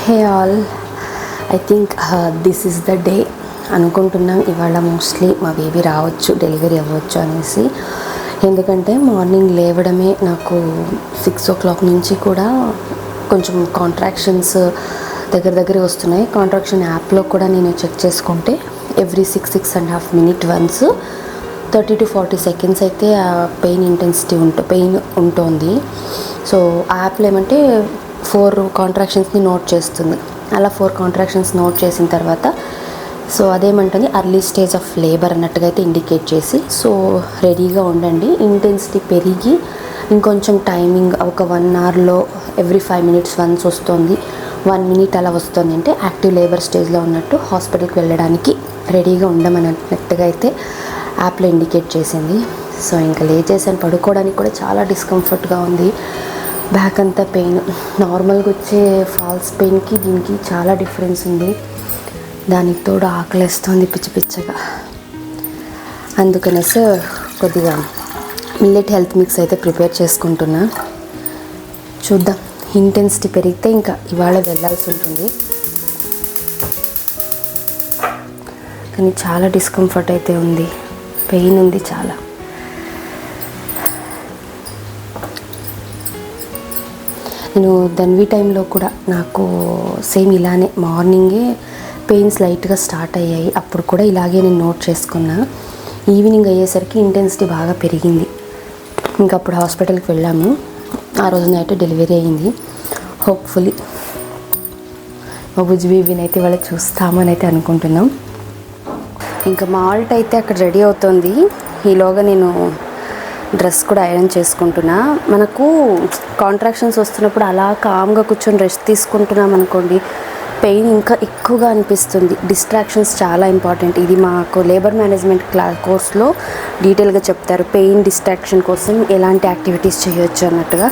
Hey all, I think this is the day అనుకుంటున్నాం. ఇవాళ mostly మా బేబీ రావచ్చు, డెలివరీ అవ్వచ్చు అనేసి. ఎందుకంటే మార్నింగ్ లేవడమే నాకు 6 o'clock నుంచి కూడా కొంచెం కాంట్రాక్షన్స్ దగ్గర వస్తున్నాయి. కాంట్రాక్షన్ యాప్లో కూడా నేను చెక్ చేసుకుంటే every 6.5 minutes once 30 to 40 seconds అయితే ఆ పెయిన్ ఇంటెన్సిటీ పెయిన్ ఉంటుంది. సో ఆ యాప్లో ఏమంటే 4 కాంట్రాక్షన్స్ని నోట్ చేస్తుంది. అలా 4 కాంట్రాక్షన్స్ నోట్ చేసిన తర్వాత సో అదేమంటుంది అర్లీ స్టేజ్ ఆఫ్ లేబర్ అన్నట్టుగా అయితే ఇండికేట్ చేసి, సో రెడీగా ఉండండి, ఇంటెన్సిటీ పెరిగి ఇంకొంచెం టైమింగ్ ఒక 1 hourలో ఎవ్రీ 5 minutes వన్స్ వస్తుంది, 1 minute అలా వస్తుంది అంటే యాక్టివ్ లేబర్ స్టేజ్లో ఉన్నట్టు హాస్పిటల్కి వెళ్ళడానికి రెడీగా ఉండమన్నట్టుగా అయితే యాప్లో ఇండికేట్ చేసింది. సో ఇంకా లేచేసాను. పడుకోవడానికి కూడా చాలా డిస్కంఫర్ట్గా ఉంది. బ్యాక్ అంతా పెయిన్, నార్మల్గా వచ్చే ఫాల్స్ పెయిన్కి దీనికి చాలా డిఫరెన్స్ ఉంది. దానికి తోడు ఆకలిస్తుంది పిచ్చగా. అందుకనేసి కొద్దిగా మిల్లెట్ హెల్త్ మిక్స్ అయితే ప్రిపేర్ చేసుకుంటున్నా. చూద్దాం, ఇంటెన్సిటీ పెరిగితే ఇంకా ఇవాళ వెళ్ళాల్సి ఉంటుంది. కానీ చాలా డిస్కంఫర్ట్ అయితే ఉంది, పెయిన్ ఉంది చాలా. నేను ధన్వి టైంలో కూడా నాకు సేమ్ ఇలానే మార్నింగే పెయిన్స్ లైట్గా స్టార్ట్ అయ్యాయి. అప్పుడు కూడా ఇలాగే నేను నోట్ చేసుకున్నా. ఈవినింగ్ అయ్యేసరికి ఇంటెన్సిటీ బాగా పెరిగింది. ఇంకా అప్పుడు హాస్పిటల్కి వెళ్ళాము. ఆ రోజు నైట్ డెలివరీ అయ్యింది. హోప్ఫుల్లీ మా బుజ్జి బేబీని అయితే ఇవాళ చూస్తామని అయితే అనుకుంటున్నాం. ఇంకా మాల్ట్ అయితే అక్కడ రెడీ అవుతుంది. ఈలోగా నేను డ్రెస్ కూడా ఐరన్ చేసుకుంటున్నా. మనకు కాంట్రాక్షన్స్ వస్తున్నప్పుడు అలా కామ్గా కూర్చొని రెస్ట్ తీసుకుంటున్నాం అనుకోండి, పెయిన్ ఇంకా ఎక్కువగా అనిపిస్తుంది. డిస్ట్రాక్షన్స్ చాలా ఇంపార్టెంట్. ఇది మాకు లేబర్ మేనేజ్మెంట్ కోర్స్లో డీటెయిల్గా చెప్తారు. పెయిన్ డిస్ట్రాక్షన్ కోసం ఎలాంటి యాక్టివిటీస్ చేయొచ్చు అన్నట్టుగా.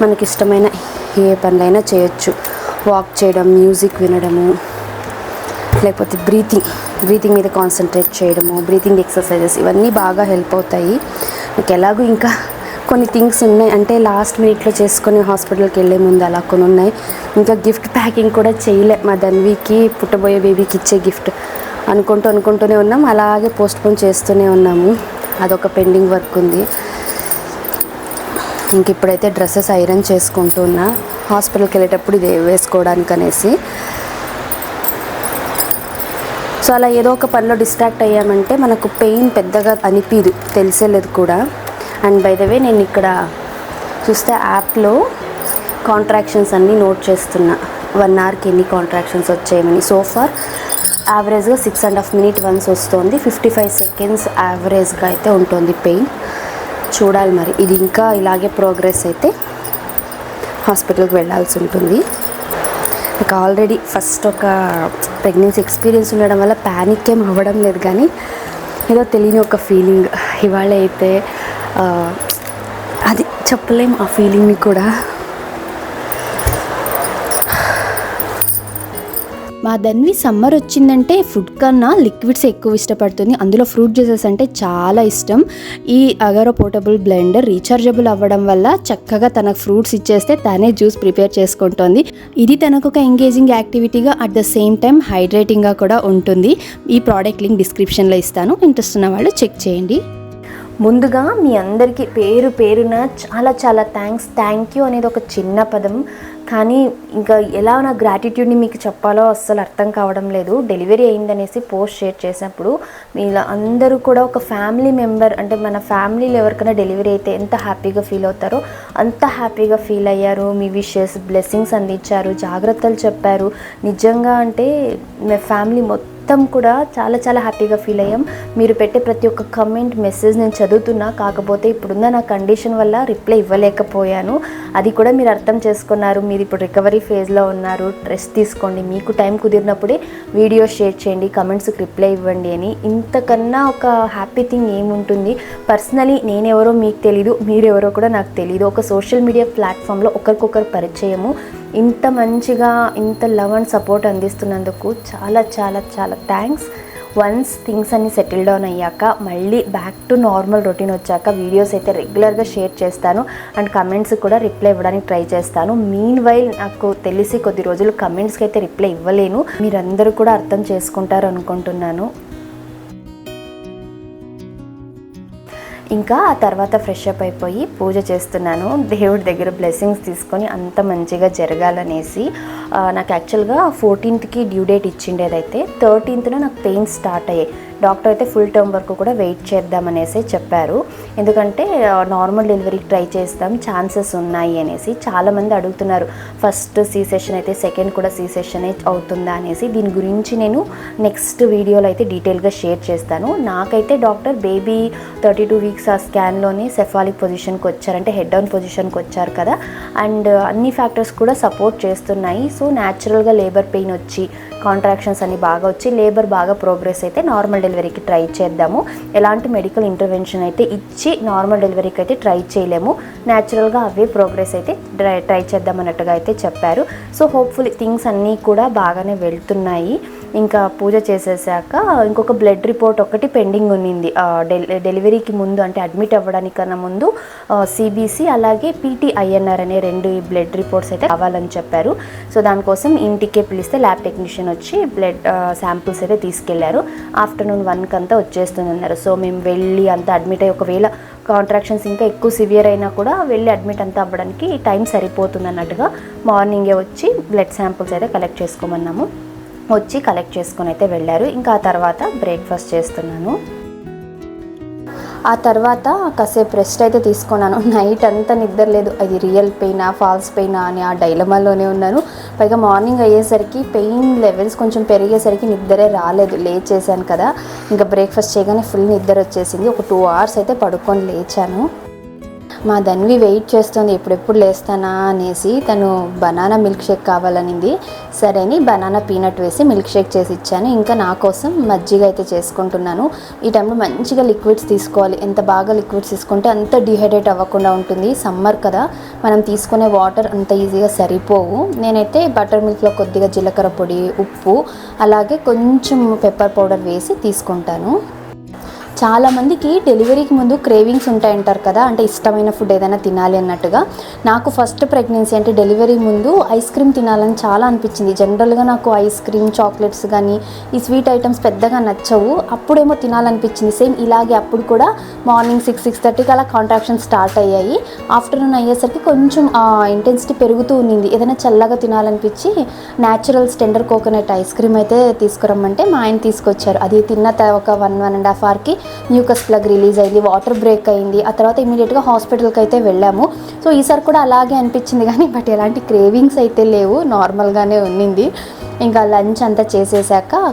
మనకి ఇష్టమైన ఏ పనులైనా చేయొచ్చు. వాక్ చేయడం, మ్యూజిక్ వినడము, లేకపోతే బ్రీతింగ్ మీద కాన్సన్ట్రేట్ చేయడము, బ్రీతింగ్ ఎక్సర్సైజెస్, ఇవన్నీ బాగా హెల్ప్ అవుతాయి. నాకు ఎలాగో ఇంకా కొన్ని థింగ్స్ ఉన్నాయి, అంటే లాస్ట్ మినిట్లో చేసుకొని హాస్పిటల్కి వెళ్ళే ముందు అలా కొన్ని ఉన్నాయి. ఇంకా గిఫ్ట్ ప్యాకింగ్ కూడా చేయలే. మా ధన్వికి పుట్టబోయే బేబీకి ఇచ్చే గిఫ్ట్ అనుకుంటూనే ఉన్నాం. అలాగే పోస్ట్పోన్ చేస్తూనే ఉన్నాము. అదొక పెండింగ్ వర్క్ ఉంది. ఇంక ఇప్పుడైతే డ్రెస్సెస్ ఐరన్ చేసుకుంటున్నా, హాస్పిటల్కి వెళ్ళేటప్పుడు ఇది వేసుకోవడానికి అనేసి. సో అలా ఏదో ఒక పనిలో డిస్ట్రాక్ట్ అయ్యామంటే మనకు పెయిన్ పెద్దగా అనిపించదు, తెలిసేలేదు కూడా. అండ్ బై ద వే నేను ఇక్కడ చూస్తే యాప్లో కాంట్రాక్షన్స్ అన్నీ నోట్ చేస్తున్నా. 1 hourకి ఎన్ని కాంట్రాక్షన్స్ వచ్చాయని. సోఫార్ యావరేజ్గా 6.5 minutes వన్స్ వస్తుంది. 55 seconds యావరేజ్గా అయితే ఉంటుంది పెయిన్. చూడాలి మరి, ఇది ఇంకా ఇలాగే ప్రోగ్రెస్ అయితే హాస్పిటల్కి వెళ్ళాల్సి ఉంటుంది. నాకు ఆల్రెడీ ఫస్ట్ ఒక ప్రెగ్నెన్సీ ఎక్స్పీరియన్స్ ఉండడం వల్ల ప్యానిక్ ఏం అవ్వడం లేదు, కానీ ఏదో తెలియని ఒక ఫీలింగ్ ఇవాళ అయితే అది చెప్పలేం ఆ ఫీలింగ్ని కూడా. మా ధన్వి సమ్మర్ వచ్చిందంటే ఫుడ్ కన్నా లిక్విడ్స్ ఎక్కువ ఇష్టపడుతుంది. అందులో ఫ్రూట్ జ్యూసెస్ అంటే చాలా ఇష్టం. ఈ అగరో పోర్టబుల్ బ్లెండర్ రీఛార్జబుల్ అవ్వడం వల్ల చక్కగా తనకు ఫ్రూట్స్ ఇచ్చేస్తే తనే జ్యూస్ ప్రిపేర్ చేసుకుంటుంది. ఇది తనకు ఒక ఎంగేజింగ్ యాక్టివిటీగా, అట్ ద సేమ్ టైం హైడ్రేటింగ్గా కూడా ఉంటుంది. ఈ ప్రోడక్ట్ లింక్ డిస్క్రిప్షన్లో ఇస్తాను, ఇంట్రెస్ట్ ఉన్న వాళ్ళు చెక్ చేయండి. ముందుగా మీ అందరికీ పేరున చాలా థ్యాంక్ యూ అనేది ఒక చిన్న పదం, కానీ ఇంకా ఎలా నా గ్రాటిట్యూడ్ని మీకు చెప్పాలో అస్సలు అర్థం కావడం లేదు. డెలివరీ అయిందనేసి పోస్ట్ షేర్ చేసినప్పుడు మీలా అందరూ కూడా ఒక ఫ్యామిలీ మెంబర్, అంటే మన ఫ్యామిలీలో ఎవరికైనా డెలివరీ అయితే ఎంత హ్యాపీగా ఫీల్ అవుతారో అంత హ్యాపీగా ఫీల్ అయ్యారు. మీ విషెస్, బ్లెస్సింగ్స్ అందించారు, జాగ్రత్తలు చెప్పారు. నిజంగా అంటే మీ ఫ్యామిలీ మొత్తం కూడా చాలా హ్యాపీగా ఫీల్ అయ్యాం. మీరు పెట్టే ప్రతి ఒక్క కమెంట్, మెసేజ్ నేను చదువుతున్నా. కాకపోతే ఇప్పుడున్న నా కండిషన్ వల్ల రిప్లై ఇవ్వలేకపోయాను. అది కూడా మీరు అర్థం చేసుకున్నారు. మీరు ఇప్పుడు రికవరీ ఫేజ్లో ఉన్నారు, రెస్ట్ తీసుకోండి, మీకు టైం కుదిరినప్పుడే వీడియో షేర్ చేయండి, కమెంట్స్కి రిప్లై ఇవ్వండి అని. ఇంతకన్నా ఒక హ్యాపీ థింగ్ ఏముంటుంది? పర్సనలీ నేనెవరో మీకు తెలీదు, మీరెవరో కూడా నాకు తెలీదు. ఒక సోషల్ మీడియా ప్లాట్ఫామ్లో ఒకరికొకరు పరిచయము, ఇంత మంచిగా ఇంత లవ్ అండ్ సపోర్ట్ అందిస్తున్నందుకు చాలా థ్యాంక్స్. వన్స్ థింగ్స్ అన్ని సెటిల్ డౌన్ అయ్యాక మళ్ళీ బ్యాక్ టు నార్మల్ రొటీన్ వచ్చాక వీడియోస్ అయితే రెగ్యులర్గా షేర్ చేస్తాను అండ్ కమెంట్స్ కూడా రిప్లై ఇవ్వడానికి ట్రై చేస్తాను. మీన్ వైల్ నాకు తెలిసి కొద్ది రోజులు కమెంట్స్కి అయితే రిప్లై ఇవ్వలేను, మీరందరూ కూడా అర్థం చేసుకుంటారు అనుకుంటున్నాను. ఇంకా ఆ తర్వాత ఫ్రెష్ అప్ అయిపోయి పూజ చేస్తున్నాను. దేవుడి దగ్గర బ్లెస్సింగ్స్ తీసుకొని అంత మంచిగా జరగాలనేసి. నాకు యాక్చువల్గా 14th డ్యూ డేట్ ఇచ్చిండేదైతే 13th నాకు పెయిన్స్ స్టార్ట్ అయ్యాయి. డాక్టర్ అయితే ఫుల్ టర్మ్ వరకు కూడా వెయిట్ చేద్దామనేసి చెప్పారు. ఎందుకంటే నార్మల్ డెలివరీకి ట్రై చేస్తాం, ఛాన్సెస్ ఉన్నాయి అనేసి. చాలామంది అడుగుతున్నారు ఫస్ట్ సీ సెషన్ అయితే సెకండ్ కూడా సీ సెషనే అవుతుందా అనేసి. దీని గురించి నేను నెక్స్ట్ వీడియోలో అయితే డీటెయిల్గా షేర్ చేస్తాను. నాకైతే డాక్టర్ బేబీ 32 వీక్స్ ఆ స్కాన్లోనే సెఫాలిక్ పొజిషన్కి వచ్చారు, అంటే హెడ్ డౌన్ పొజిషన్కి వచ్చారు కదా. అండ్ అన్ని ఫ్యాక్టర్స్ కూడా సపోర్ట్ చేస్తున్నాయి. సో న్యాచురల్గా లేబర్ పెయిన్ వచ్చి కాంట్రాక్షన్స్ అన్ని బాగా వచ్చి లేబర్ బాగా ప్రోగ్రెస్ అయితే నార్మల్ డెలివరీకి ట్రై చేద్దాము. ఎలాంటి మెడికల్ ఇంటర్వెన్షన్ అయితే ఇచ్చి నార్మల్ డెలివరీకి అయితే ట్రై చేయలేము, న్యాచురల్గా అవే ప్రోగ్రెస్ అయితే ట్రై చేద్దాం అన్నట్టుగా అయితే చెప్పారు. సో హోప్ఫుల్లీ థింగ్స్ అన్నీ కూడా బాగానే వెళ్తున్నాయి. ఇంకా పూజ చేసేసాక ఇంకొక బ్లడ్ రిపోర్ట్ ఒకటి పెండింగ్ ఉన్నింది. డెలివరీకి ముందు అంటే అడ్మిట్ అవ్వడానికన్నా ముందు సిబిసి అలాగే PTINR అనే 2 బ్లడ్ రిపోర్ట్స్ అయితే కావాలని చెప్పారు. సో దానికోసం ఇంటికే పిలిస్తే ల్యాబ్ టెక్నీషియన్ వచ్చి బ్లడ్ శాంపిల్స్ అయితే తీసుకెళ్లారు. ఆఫ్టర్నూన్ 1 అంతా వచ్చేస్తుంది అన్నారు. సో మేము వెళ్ళి అంతా అడ్మిట్ అయ్యి ఒకవేళ కాంట్రాక్షన్స్ ఇంకా ఎక్కువ సివియర్ అయినా కూడా వెళ్ళి అడ్మిట్ అంతా అవ్వడానికి టైం సరిపోతుంది అన్నట్టుగా మార్నింగే వచ్చి బ్లడ్ శాంపిల్స్ అయితే కలెక్ట్ చేసుకోమన్నాము. వచ్చి కలెక్ట్ చేసుకొని అయితే వెళ్ళారు. ఇంకా ఆ తర్వాత బ్రేక్ఫాస్ట్ చేస్తున్నాను. ఆ తర్వాత కాసేపు రెస్ట్ అయితే తీసుకున్నాను. నైట్ అంతా నిద్ర లేదు, అది రియల్ పెయినా ఫాల్స్ పెయినా అని ఆ డైలమాలోనే ఉన్నాను. పైగా మార్నింగ్ అయ్యేసరికి పెయిన్ లెవెల్స్ కొంచెం పెరిగేసరికి నిద్రే రాలేదు. లేచేసాను కదా, ఇంకా బ్రేక్ఫాస్ట్ చేయగానే ఫుల్ నిద్ర వచ్చేసింది. ఒక 2 hours అయితే పడుకొని లేచాను. మా ధన్వి వెయిట్ చేస్తుంది ఎప్పుడెప్పుడు లేస్తానా అనేసి. తను బనానా మిల్క్ షేక్ కావాలనింది. సరే అని బనానా పీనట్ వేసి మిల్క్ షేక్ చేసి ఇచ్చాను. ఇంకా నా కోసం మజ్జిగ అయితే చేసుకుంటున్నాను. ఈ టైంలో మంచిగా లిక్విడ్స్ తీసుకోవాలి. ఎంత బాగా లిక్విడ్స్ తీసుకుంటే అంత డిహైడ్రేట్ అవ్వకుండా ఉంటుంది. సమ్మర్ కదా, మనం తీసుకునే వాటర్ అంత ఈజీగా సరిపోవు. నేనైతే బటర్ మిల్క్లో కొద్దిగా జీలకర్ర పొడి, ఉప్పు అలాగే కొంచెం పెప్పర్ పౌడర్ వేసి తీసుకుంటాను. చాలామందికి డెలివరీకి ముందు క్రేవింగ్స్ ఉంటాయంటారు కదా, అంటే ఇష్టమైన ఫుడ్ ఏదైనా తినాలి అన్నట్టుగా. నాకు ఫస్ట్ ప్రెగ్నెన్సీ అంటే డెలివరీ ముందు ఐస్ క్రీమ్ తినాలని చాలా అనిపించింది. జనరల్గా నాకు ఐస్ క్రీమ్, చాక్లెట్స్ కానీ ఈ స్వీట్ ఐటమ్స్ పెద్దగా నచ్చవు. అప్పుడేమో తినాలనిపించింది. సేమ్ ఇలాగే అప్పుడు కూడా మార్నింగ్ 6-6:30కి అలా కాంట్రాక్షన్స్ స్టార్ట్ అయ్యాయి. ఆఫ్టర్నూన్ అయ్యేసరికి కొంచెం ఇంటెన్సిటీ పెరుగుతూ ఉన్నింది. ఏదైనా చల్లగా తినాలనిపించి Naturals tender coconut ice cream అయితే తీసుకురమ్మంటే మా ఆయన తీసుకొచ్చారు. అది తిన్న ఒక 1-1.5 hourకి మ్యూకస్ ప్లగ్ రిలీజ్ అయింది, వాటర్ బ్రేక్ అయింది. ఆ తర్వాత ఇమీడియట్గా హాస్పిటల్కి అయితే వెళ్ళాము. సో ఈసారి కూడా అలాగే అనిపించింది కానీ బట్ ఎలాంటి క్రేవింగ్స్ అయితే లేవు, నార్మల్గానే ఉన్నింది. ఇంకా లంచ్ అంతా చేసేసాక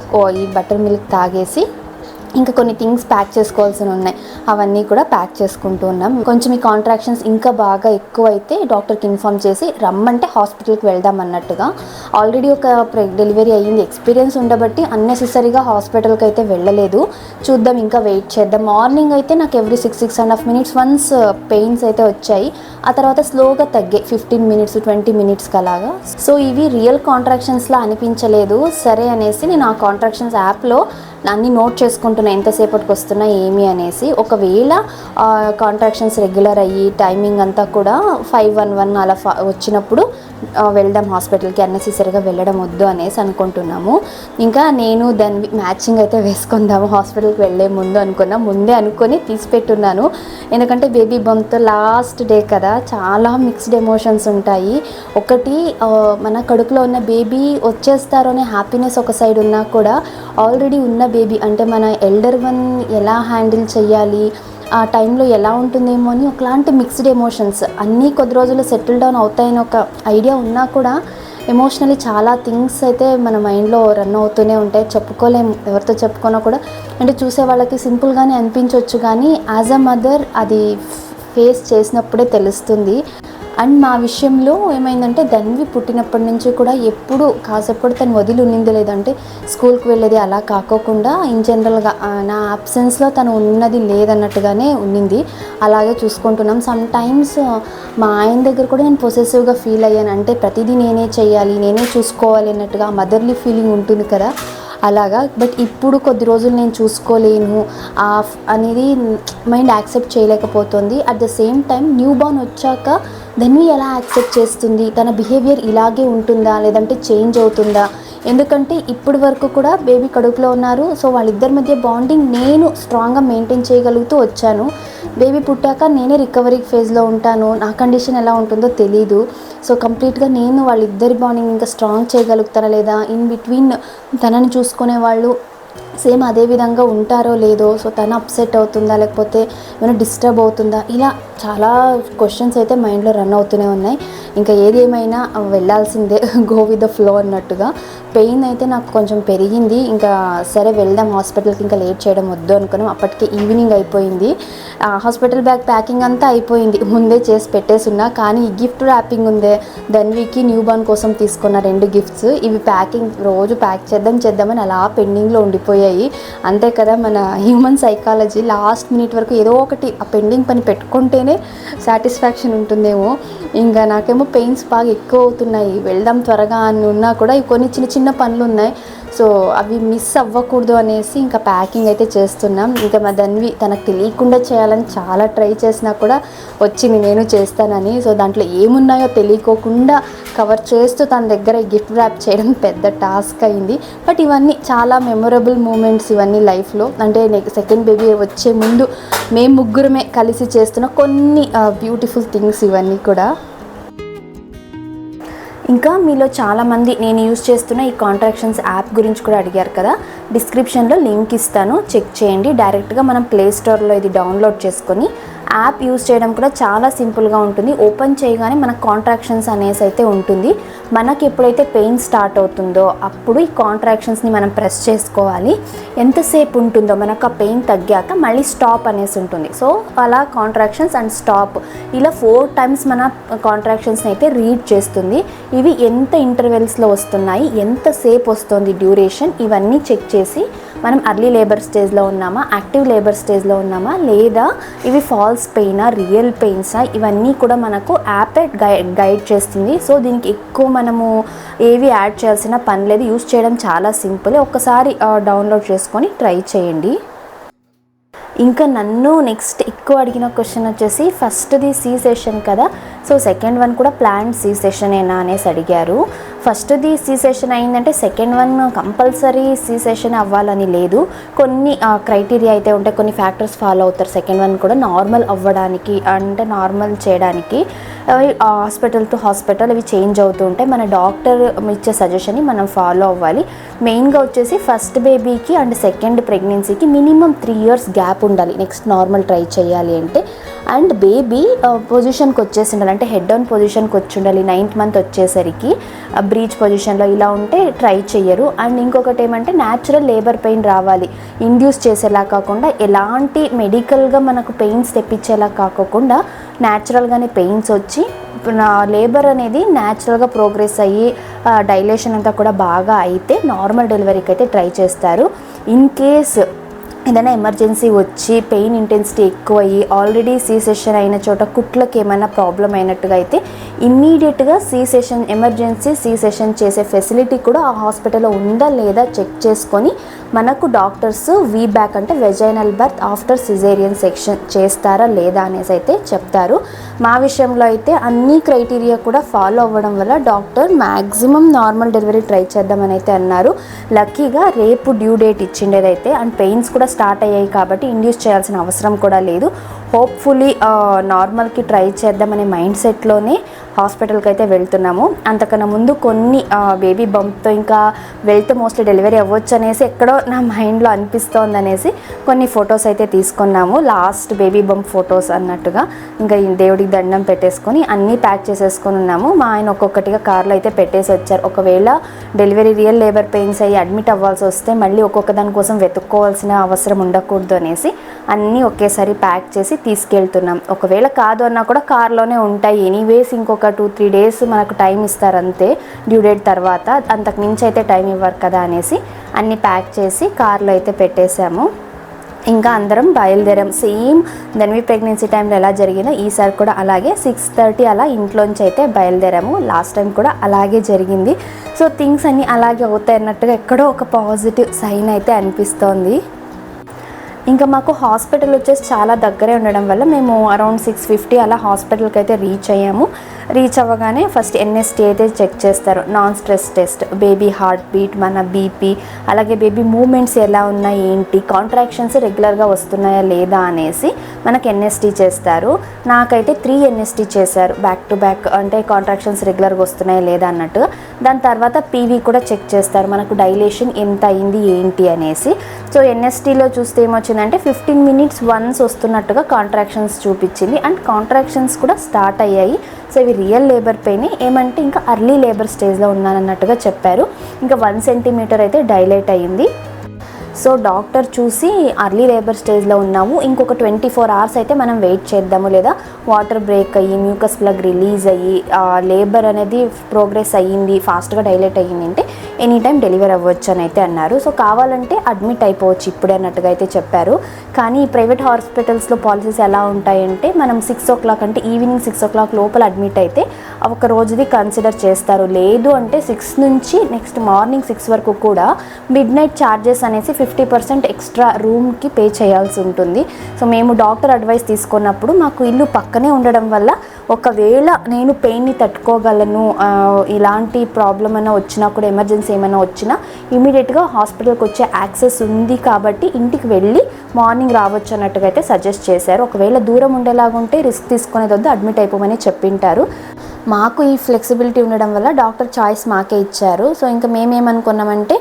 ఈ బటర్ మిల్క్ తాగేసి ఇంకా కొన్ని థింగ్స్ ప్యాక్ చేసుకోవాల్సి ఉన్నాయి, అవన్నీ కూడా ప్యాక్ చేసుకుంటూ ఉన్నాం. కొంచెం ఈ కాంట్రాక్షన్స్ ఇంకా బాగా ఎక్కువ అయితే డాక్టర్కి ఇన్ఫామ్ చేసి రమ్మంటే హాస్పిటల్కి వెళ్దాం అన్నట్టుగా. ఆల్రెడీ ఒక డెలివరీ అయ్యింది, ఎక్స్పీరియన్స్ ఉండబట్టి అన్నెసెసరీగా హాస్పిటల్కి అయితే వెళ్ళలేదు. చూద్దాం, ఇంకా వెయిట్ చేద్దాం. మార్నింగ్ అయితే నాకు ఎవ్రీ 6-6.5 minutes వన్స్ పెయిన్స్ అయితే వచ్చాయి. ఆ తర్వాత స్లోగా తగ్గాయి 15 minutes 20 minutesకి అలాగా. సో ఇవి రియల్ కాంట్రాక్షన్స్లా అనిపించలేదు. సరే అనేసి నేను ఆ కాంట్రాక్షన్స్ యాప్లో అన్నీ నోట్ చేసుకుంటున్నా ఎంతసేపటికి వస్తున్నా ఏమి అనేసి. ఒకవేళ కాంట్రాక్షన్స్ రెగ్యులర్ అయ్యి టైమింగ్ అంతా కూడా 5-1 అలా వచ్చినప్పుడు వెళ్దాం హాస్పిటల్కి, అన్నెసెసరీగా వెళ్ళడం వద్దు అనేసి అనుకుంటున్నాము. ఇంకా నేను దాన్ని మ్యాచింగ్ అయితే వేసుకుందాము హాస్పిటల్కి వెళ్ళే ముందు అనుకున్నా. ముందే అనుకొని తీసిపెట్టున్నాను, ఎందుకంటే బేబీ బంత్ లాస్ట్ డే కదా, చాలా మిక్స్డ్ ఎమోషన్స్ ఉంటాయి. ఒకటి మన కడుపులో ఉన్న బేబీ వచ్చేస్తారు అనే హ్యాపీనెస్ ఒక సైడ్ ఉన్నా కూడా ఆల్రెడీ ఉన్న బేబీ అంటే మన ఎల్డర్ వన్ ఎలా హ్యాండిల్ చేయాలి, ఆ టైంలో ఎలా ఉంటుందేమో అని ఒకలాంటి మిక్స్డ్ ఎమోషన్స్. అన్నీ కొద్ది రోజులు సెటిల్ డౌన్ అవుతాయని ఒక ఐడియా ఉన్నా కూడా ఎమోషనలీ చాలా థింగ్స్ అయితే మన మైండ్లో రన్ అవుతూనే ఉంటాయి. చెప్పుకోలేము, ఎవరితో చెప్పుకున్నా కూడా. అంటే చూసే వాళ్ళకి సింపుల్గానే అనిపించవచ్చు కానీ యాజ్ అ మదర్ అది ఫేస్ చేసినప్పుడే తెలుస్తుంది. అండ్ మా విషయంలో ఏమైందంటే ధన్వి పుట్టినప్పటి నుంచి కూడా ఎప్పుడు కాసేపటి తను వదిలి ఉన్నింది, లేదంటే స్కూల్కి వెళ్ళేది అలా కాకోకుండా ఇన్ జనరల్గా నా అబ్సెన్స్లో తను ఉన్నది లేదన్నట్టుగానే ఉన్నింది. అలాగే చూసుకుంటున్నాం. సమ్ టైమ్స్ మా ఆయన దగ్గర కూడా నేను పొసెసివ్గా ఫీల్ అయ్యాను. అంటే ప్రతిదీ నేనే చేయాలి, నేనే చూసుకోవాలి అన్నట్టుగా మదర్లీ ఫీలింగ్ ఉంటుంది కదా, అలాగా. బట్ ఇప్పుడు కొద్ది రోజులు నేను చూసుకోలేను అనేది మైండ్ యాక్సెప్ట్ చేయలేకపోతుంది. At the same time newborn వచ్చాక ధన్వి ఎలా యాక్సెప్ట్ చేస్తుంది, తన బిహేవియర్ ఇలాగే ఉంటుందా లేదంటే చేంజ్ అవుతుందా? ఎందుకంటే ఇప్పటి వరకు కూడా బేబీ కడుపులో ఉన్నారు. సో వాళ్ళిద్దరి మధ్య బాండింగ్ నేను స్ట్రాంగ్గా మెయింటైన్ చేయగలుగుతూ వచ్చాను. బేబీ పుట్టాక నేనే రికవరీ ఫేజ్లో ఉంటాను, నా కండిషన్ ఎలా ఉంటుందో తెలీదు. సో కంప్లీట్గా నేను వాళ్ళిద్దరి బాండింగ్ ఇంకా స్ట్రాంగ్ చేయగలుగుతారా లేదా, ఇన్ బిట్వీన్ తనని చూసుకునే వాళ్ళు సేమ్ అదే విధంగా ఉంటారో లేదో, సో తను అప్సెట్ అవుతుందా లేకపోతే ఏమైనా డిస్టర్బ్ అవుతుందా, ఇలా చాలా క్వశ్చన్స్ అయితే మైండ్లో రన్ అవుతూనే ఉన్నాయి. ఇంకా ఏది ఏమైనా వెళ్ళాల్సిందే, గో విత్ ద ఫ్లో అన్నట్టుగా. పెయిన్ అయితే నాకు కొంచెం పెరిగింది. ఇంకా సరే వెళ్దాం హాస్పిటల్కి, ఇంకా లేట్ చేయడం వద్దు అనుకున్నాం. అప్పటికే ఈవినింగ్ అయిపోయింది. హాస్పిటల్ బ్యాగ్ ప్యాకింగ్ అంతా అయిపోయింది, ముందే చేసి పెట్టేసున్నా. కానీ ఈ గిఫ్ట్ ర్యాపింగ్ ఉందే, ధన్వికి న్యూ బార్న్ కోసం తీసుకున్న 2 గిఫ్ట్స్, ఇవి ప్యాకింగ్ రోజు ప్యాక్ చేద్దామని అలా పెండింగ్లో ఉండిపోయాయి. అంతే కదా మన హ్యూమన్ సైకాలజీ, లాస్ట్ మినిట్ వరకు ఏదో ఒకటి ఆ పెండింగ్ పని పెట్టుకుంటేనే సాటిస్ఫాక్షన్ ఉంటుందేమో. ఇంకా నాకేమో పెయిన్స్ బాగా ఎక్కువ అవుతున్నాయి, వెళ్దాం త్వరగా అని ఉన్నా కూడా కొన్ని చిన్న పనులు ఉన్నాయి. సో అవి మిస్ అవ్వకూడదు అనేసి ఇంకా ప్యాకింగ్ అయితే చేస్తున్నాం. ఇంకా మా ధన్వి తనకు తెలియకుండా చేయాలని చాలా ట్రై చేసినా కూడా వచ్చింది నేను చేస్తానని. సో దాంట్లో ఏమున్నాయో తెలియకోకుండా కవర్ చేస్తూ తన దగ్గర గిఫ్ట్ ర్యాప్ చేయడం పెద్ద టాస్క్ అయింది. బట్ ఇవన్నీ చాలా మెమొరబుల్ మూమెంట్స్ ఇవన్నీ లైఫ్లో. అంటే సెకండ్ బేబీ వచ్చే ముందు మేము ముగ్గురమే కలిసి చేస్తున్న కొన్ని బ్యూటిఫుల్ థింగ్స్ ఇవన్నీ కూడా. ఇంకా మీలో చాలామంది నేను యూజ్ చేస్తున్న ఈ కాంట్రాక్షన్స్ యాప్ గురించి కూడా అడిగారు కదా, డిస్క్రిప్షన్లో లింక్ ఇస్తాను, చెక్ చేయండి. డైరెక్ట్గా మనం ప్లే స్టోర్లో ఇది డౌన్లోడ్ చేసుకొని యాప్ యూజ్ చేయడం కూడా చాలా సింపుల్గా ఉంటుంది. ఓపెన్ చేయగానే మనకు కాంట్రాక్షన్స్ అనేసి అయితే ఉంటుంది. మనకి ఎప్పుడైతే పెయిన్ స్టార్ట్ అవుతుందో అప్పుడు ఈ కాంట్రాక్షన్స్ని మనం ప్రెస్ చేసుకోవాలి. ఎంతసేపు ఉంటుందో మనకు ఆ పెయిన్ తగ్గాక మళ్ళీ స్టాప్ అనేసి ఉంటుంది. సో అలా కాంట్రాక్షన్స్ అండ్ స్టాప్ ఇలా 4 times మన కాంట్రాక్షన్స్ని అయితే రీడ్ చేస్తుంది. ఇవి ఎంత ఇంటర్వెల్స్లో వస్తున్నాయి, ఎంతసేపు వస్తుంది డ్యూరేషన్, ఇవన్నీ చెక్ చేసి మనం అర్లీ లేబర్ స్టేజ్లో ఉన్నామా, యాక్టివ్ లేబర్ స్టేజ్లో ఉన్నామా, లేదా ఇవి ఫాల్స్ పెయినా, రియల్ పెయిన్సా, ఇవన్నీ కూడా మనకు యాపే గైడ్ చేస్తుంది. సో దీనికి ఎక్కువ మనము ఏవి యాడ్ చేయాల్సిన పని లేదు, యూస్ చేయడం చాలా సింపుల్. ఒక్కసారి డౌన్లోడ్ చేసుకొని ట్రై చేయండి. ఇంకా నన్ను నెక్స్ట్ ఎక్కువ అడిగిన క్వశ్చన్ వచ్చేసి, ఫస్ట్ది సి సెషన్ కదా, సో సెకండ్ వన్ కూడా ప్లాన్డ్ సి సెషనేనా అనేసి అడిగారు. ఫస్ట్ది సి సెషన్ అయిందంటే second one compulsory C section అవ్వాలని లేదు. కొన్ని క్రైటీరియా అయితే ఉంటాయి, కొన్ని ఫ్యాక్టర్స్ ఫాలో అవుతారు సెకండ్ వన్ కూడా నార్మల్ అవ్వడానికి, అంటే నార్మల్ చేయడానికి. హాస్పిటల్ టు హాస్పిటల్ ఇవి చేంజ్ అవుతూ ఉంటాయి. మన డాక్టర్ ఇచ్చే సజెషన్ని మనం ఫాలో అవ్వాలి. మెయిన్గా వచ్చేసి ఫస్ట్ బేబీకి అండ్ సెకండ్ ప్రెగ్నెన్సీకి మినిమం 3 years గ్యాప్ ఉండాలి నెక్స్ట్ నార్మల్ ట్రై చేయాలి అంటే. అండ్ బేబీ పొజిషన్కి వచ్చేసి ఉండాలి, అంటే హెడ్ ఆన్ పొజిషన్కి వచ్చి ఉండాలి. 9th month వచ్చేసరికి బ్రీచ్ పొజిషన్లో ఇలా ఉంటే ట్రై చెయ్యరు. అండ్ ఇంకొకటి ఏమంటే న్యాచురల్ లేబర్ పెయిన్ రావాలి, ఇండ్యూస్ చేసేలా కాకుండా, ఎలాంటి మెడికల్గా మనకు పెయిన్స్ తెప్పించేలా కాకుండా న్యాచురల్గానే పెయిన్స్ వచ్చి లేబర్ అనేది న్యాచురల్గా ప్రోగ్రెస్ అయ్యి డైలేషన్ అంతా కూడా బాగా అయితే నార్మల్ డెలివరీకి అయితే ట్రై చేస్తారు. ఇన్ కేస్ ఏదైనా ఎమర్జెన్సీ వచ్చి పెయిన్ ఇంటెన్సిటీ ఎక్కువ అయ్యి ఆల్రెడీ సి సెషన్ అయిన చోట కుట్లకి ఏమైనా ప్రాబ్లం అయినట్టుగా అయితే ఇమ్మీడియట్గా C section, emergency C section చేసే ఫెసిలిటీ కూడా ఆ హాస్పిటల్లో ఉందా లేదా చెక్ చేసుకొని మనకు డాక్టర్స్ వీబ్యాక్ అంటే vaginal birth after caesarean section చేస్తారా లేదా అనేసి అయితే చెప్తారు. మా విషయంలో అయితే అన్ని క్రైటీరియా కూడా ఫాలో అవ్వడం వల్ల doctor maximum normal delivery try చేద్దామని అయితే అన్నారు. లక్కీగా రేపు డ్యూ డేట్ ఇచ్చిండేదైతే అండ్ పెయిన్స్ కూడా స్టార్ట్ అయ్యాయి కాబట్టి ఇండ్యూస్ చేయాల్సిన అవసరం కూడా లేదు. హోప్ఫుల్లీ నార్మల్కి ట్రై చేద్దామనే మైండ్ సెట్లోనే హాస్పిటల్కి అయితే వెళ్తున్నాము. అంతకన్నా ముందు కొన్ని బేబీ బంప్తో ఇంకా వెళ్తే మోస్ట్లీ డెలివరీ అవ్వచ్చు అనేసి ఎక్కడో నా మైండ్లో అనిపిస్తోంది అనేసి కొన్ని ఫొటోస్ అయితే తీసుకున్నాము, లాస్ట్ బేబీ బంప్ ఫొటోస్ అన్నట్టుగా. ఇంకా దేవుడికి దండం పెట్టేసుకొని అన్నీ ప్యాక్ చేసేసుకొని ఉన్నాము. మా ఆయన ఒక్కొక్కటిగా కార్లో అయితే పెట్టేసి వచ్చారు. ఒకవేళ డెలివరీ రియల్ లేబర్ పెయిన్స్ అయ్యి అడ్మిట్ అవ్వాల్సి వస్తే మళ్ళీ ఒక్కొక్క దాని కోసం వెతుక్కోవాల్సిన అవసరం ఉండకూడదు అనేసి అన్నీ ఒకేసారి ప్యాక్ చేసి తీసుకెళ్తున్నాం. ఒకవేళ కాదు అన్నా కూడా కార్లోనే ఉంటాయి ఎనీవేస్. ఇంకొక 2-3 days మనకు టైం ఇస్తారు అంతే డ్యూ డేట్ తర్వాత, అంతకు మించి అయితే టైం ఇవ్వరు కదా అనేసి అన్నీ ప్యాక్ చేసి కార్లో అయితే పెట్టేశాము. ఇంకా అందరం బయలుదేరాం. సేమ్ ధన్వి ప్రెగ్నెన్సీ టైంలో ఎలా జరిగిందో ఈసారి కూడా అలాగే 6:30 అలా ఇంట్లోంచి అయితే బయలుదేరాము. లాస్ట్ టైం కూడా అలాగే జరిగింది. సో థింగ్స్ అన్నీ అలాగే అవుతాయి అన్నట్టుగా ఎక్కడో ఒక పాజిటివ్ సైన్ అయితే అనిపిస్తోంది. ఇంకా మాకు హాస్పిటల్ వచ్చేసి చాలా దగ్గరే ఉండడం వల్ల మేము అరౌండ్ 6:50 అలా హాస్పిటల్కి అయితే రీచ్ అయ్యాము. రీచ్ అవ్వగానే ఫస్ట్ ఎన్ఎస్టీ అయితే చెక్ చేస్తారు, non stress test, baby heart beat, మన బీపీ, అలాగే బేబీ మూమెంట్స్ ఎలా ఉన్నాయి ఏంటి, కాంట్రాక్షన్స్ రెగ్యులర్గా వస్తున్నాయా లేదా అనేసి మనకు ఎన్ఎస్టీ చేస్తారు. నాకైతే 3 ఎన్ఎస్టీ చేశారు బ్యాక్ టు బ్యాక్, అంటే కాంట్రాక్షన్స్ రెగ్యులర్గా వస్తున్నాయా లేదా అన్నట్టు. దాని తర్వాత పీవీ కూడా చెక్ చేస్తారు, మనకు డైలేషన్ ఎంత అయింది ఏంటి అనేసి. సో ఎన్ఎస్టీలో చూస్తే ఏమొచ్చిందంటే 15 minutes వన్స్ వస్తున్నట్టుగా కాంట్రాక్షన్స్ చూపించింది. అండ్ కాంట్రాక్షన్స్ కూడా స్టార్ట్ అయ్యాయి. సో ఇవి రియల్ లేబర్ పెయిన్, ఏమంటే ఇంకా అర్లీ లేబర్ స్టేజ్లో ఉన్నానన్నట్టుగా చెప్పారు. ఇంకా 1 centimeter అయితే డైలేట్ అయ్యింది. సో డాక్టర్ చూసి అర్లీ లేబర్ స్టేజ్లో ఉన్నాము, ఇంకొక 24 hours అయితే మనం వెయిట్ చేద్దాము, లేదా వాటర్ బ్రేక్ అయ్యి మ్యూకస్ ప్లగ్ రిలీజ్ అయ్యి లేబర్ అనేది ప్రోగ్రెస్ అయ్యింది, ఫాస్ట్గా డైలేట్ అయ్యింది అంటే ఎనీ టైం డెలివరీ అవ్వచ్చు అని అయితే అన్నారు. సో కావాలంటే అడ్మిట్ అయిపోవచ్చు ఇప్పుడే అన్నట్టుగా అయితే చెప్పారు. కానీ ప్రైవేట్ హాస్పిటల్స్లో పాలసీస్ ఎలా ఉంటాయంటే మనం 6 o'clock అంటే ఈవినింగ్ 6 o'clock లోపల అడ్మిట్ అయితే ఒక రోజుది కన్సిడర్ చేస్తారు. లేదు అంటే 6 నుంచి నెక్స్ట్ మార్నింగ్ 6 వరకు కూడా మిడ్నైట్ ఛార్జెస్ అనేసి 50% ఎక్స్ట్రా రూమ్కి పే చేయాల్సి ఉంటుంది. సో మేము డాక్టర్ అడ్వైస్ తీసుకున్నప్పుడు మాకు ఇల్లు పక్కనే ఉండడం వల్ల ఒకవేళ నేను పెయిన్ని తట్టుకోగలను, ఇలాంటి ప్రాబ్లం అయినా వచ్చినా కూడా ఎమర్జెన్సీ ఏమైనా వచ్చినా ఇమీడియట్గా హాస్పిటల్కి వచ్చే యాక్సెస్ ఉంది కాబట్టి ఇంటికి వెళ్ళి మార్నింగ్ రావచ్చు అన్నట్టుగా అయితే సజెస్ట్ చేశారు. ఒకవేళ దూరం ఉండేలాగుంటే రిస్క్ తీసుకునేది వద్దు, అడ్మిట్ అయిపోమని చెప్పింటారు. మాకు ఈ ఫ్లెక్సిబిలిటీ ఉండడం వల్ల డాక్టర్ చాయిస్ మాకే ఇచ్చారు. సో ఇంకా మేమేమనుకున్నామంటే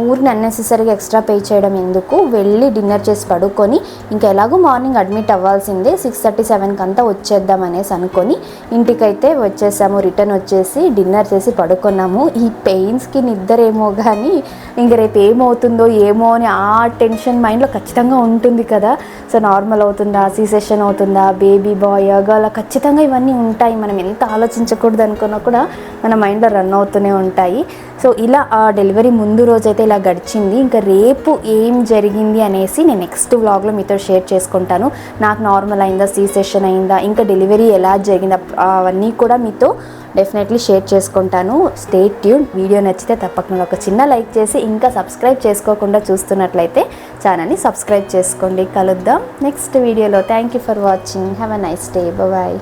ఊరిని అన్నెసెసరీగా ఎక్స్ట్రా పే చేయడం ఎందుకు, వెళ్ళి డిన్నర్ చేసి పడుకొని ఇంకా ఎలాగో మార్నింగ్ అడ్మిట్ అవ్వాల్సిందే 6:37 అంతా వచ్చేద్దాం అనేసి అనుకొని ఇంటికైతే వచ్చేసాము. రిటర్న్ వచ్చేసి డిన్నర్ చేసి పడుకున్నాము. ఈ పెయిన్స్కి నిద్ర ఏమో కానీ ఇంక రేపు ఏమవుతుందో ఏమో అని ఆ టెన్షన్ మైండ్లో ఖచ్చితంగా ఉంటుంది కదా. సో నార్మల్ అవుతుందా, సీ-సెషన్ అవుతుందా, బేబీ బాయ్ గర్ల్, ఖచ్చితంగా ఇవన్నీ ఉంటాయి. మనం ఎంత ఆలోచించకూడదు అనుకున్నా కూడా మన మైండ్లో రన్ అవుతూనే ఉంటాయి. సో ఇలా ఆ డెలివరీ ముందు రోజైతే ఇలా గడిచింది. ఇంకా రేపు ఏం జరిగింది అనేసి నేను నెక్స్ట్ వ్లాగ్లో మీతో షేర్ చేసుకుంటాను. నాకు నార్మల్ అయిందా, సీ-సెషన్ అయిందా, ఇంకా డెలివరీ ఎలా జరిగిందా, అవన్నీ కూడా మీతో డెఫినెట్లీ షేర్ చేసుకుంటాను. Stay tune. వీడియో నచ్చితే తప్పకుండా ఒక చిన్న లైక్ చేసి ఇంకా సబ్స్క్రైబ్ చేసుకోకుండా చూస్తున్నట్లయితే ఛానల్ని సబ్స్క్రైబ్ చేసుకోండి. కలుద్దాం నెక్స్ట్ వీడియోలో. Thank you for watching. Have a nice day. Bye.